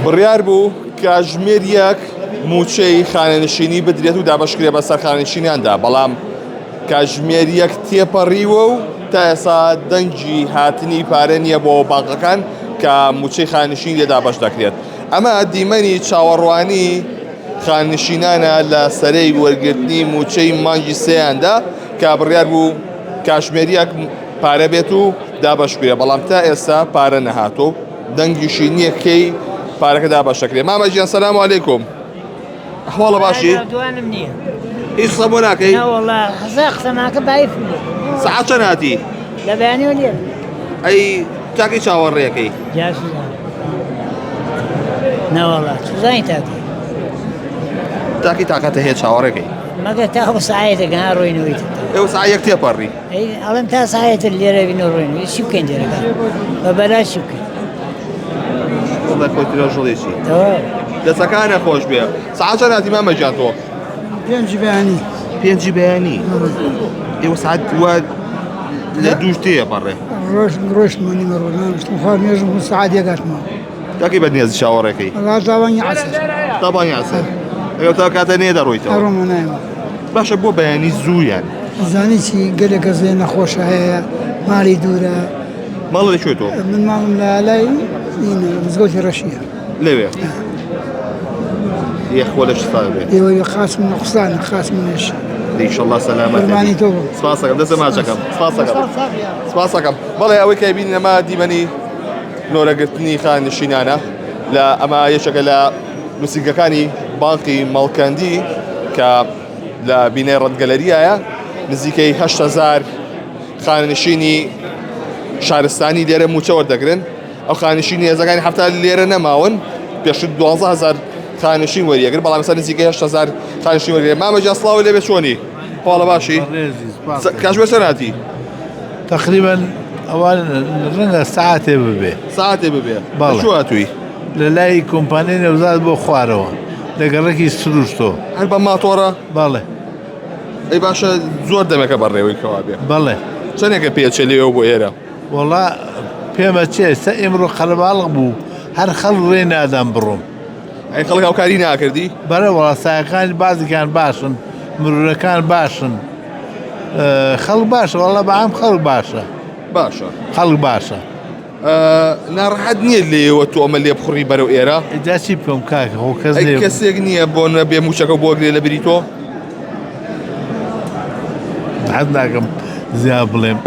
بڕیار بوو کاتژمێریەک موچەی خانەنشینی بدرێت و دابەشکرێ بەسەر خانەنشینیاندا، بەڵام کاتژمێریەک تێپەڕیوە و تا ئێستا دەنگی هاتنی پارە نییە بۆ باقەکان کە موچەی خانەنشین لێ دابەش دەکرێت. ئەمە دیمەنی چاوەڕوانی خاننشینانە لە سەرەی وەرگرتنی موچەی مانگی سێیاندا کە بڕیار بوو کاتژمێریەک پارە بێت و دابەشکرێ، بەڵام تا ئێستا پارە نەهاتۆ دەنگیشی نییە کەی پارەکە دابەشەکرێ. مامە گیان سەلام عەلەیکوم، ئەحواڵە باشی؟ دوانم نییە هیچ قسە بۆ ناکەی؟ ناوەڵا حەزا قسەماکە بايف سەعات چەند هاتی؟ لە بەیانیەوە لێ ئەی کاکەی چاوەڕێیەکەی؟ جاسوزان ناوەڵا سوزانی تاکە تاکی تاکاتە هەیە چاوەڕێەکەی مەگە تا بە ساعەتێکە ها ڕۆینەوەیت ئێوە ساعەیەک تێپەڕی ئەڵێم تا ساعەتە لێرە بینە ڕۆینەوەی چی بکەین دێرەکە بە بەلاش چی بکەین وڵای خۆی ترە ژڵێکی تەواو دەسەکانە خۆش بێ. ساعات چەند هاتی مامە گیان تۆ؟ پێنجی بەیانی پێنجی بەیانی ئێوە ساعات وە لە دووش تێپەڕێ ڕۆشتمانی مەڕۆنانشتم خوار نێژم و سعات یەکاتمەوە تاکی بەدنێزی چاوەڕێەکەی ڕازاوانی عەسر تابانی عەسر ئەوە تا کاتە نێ دەڕۆیتەوە ئەڕۆمە نایمە باشە بۆ بەیانی زوویان زانی چی گەلێکە زێ نەخۆشە هەیە ماڵی دوورە ماڵ لەکوێ تۆ؟ من ماڵم لە لای مزگەوتی ڕەشیە لەوێ یەخۆ لە شتا بێت ئێوە خاچم قوسانە خاچ منێش ئینشەڵڵا سەلامەت فەرمانی تۆ بوو سپاس دەکەم دەستە ماچەکەم سپاس دەکەم. بەڵێ ئەوەی کە بینی ئەمە دیمەنی نۆرەگرتنی خاننشینانە لە ئەمە یەکێکە لە نووسینگەکانی بانقی مەڵکەندی کە لە بینەی ڕەتگەلەریایە نزیکەی 8,000 خاننشینی شارستانی لێرە موچە وەردەگرن. ئەو خاننشینی هێزەکانی هەفتە لێرە نەماون پێشتر 12,000 خاننشین وەریەگر، بەڵام ئێستا نزیکەی 8,000 خاننشین وەریەگر. مامە گیان سڵاو لێبێ چۆنی؟ هەواڵە باشی؟ کاتژمێر چەند هاتی؟ تقريبا اولا رنگە ساعتێ ببێ ساعتێ ببێ. بەڵێ. چۆ هاتووی؟ لە لای کۆمپانیای نەوزاد بۆ خوارەوە لە گەڕێکی سروشتۆ. هەر بە ماتۆڕە؟ بەڵێ ئەی باشە زۆر دەمەکە بەڕێوەی کەوا بێ. بەڵێ چەندێکە پێچێ لێەوە بۆ ئێرە؟ وەڵا پێمە چێ سە ئێمڕۆ خەلباڵق بوو هەر خەڵ ڕێ نادام بڕۆم. ئەی خەڵک ئەو کاری ناکردی؟ بەرە وڵا سایەکانی بازێکیان باشن مرورەکان باشن خەڵک باشە وەڵا بەعام خەڵک باشە باشە. خەڵک باشە. ناڕەحەت نییە لێەوە تۆ ئەمە لێ بخوڕی بەرەو ئێرە؟ ئیجا چی بکەم کاکە خۆ کەس ئەی لێ کەسێک نییە بۆ نەبێ موچەکە بۆ گرێ لە بری تۆ؟ حەز ناکەم زیاد بڵێم.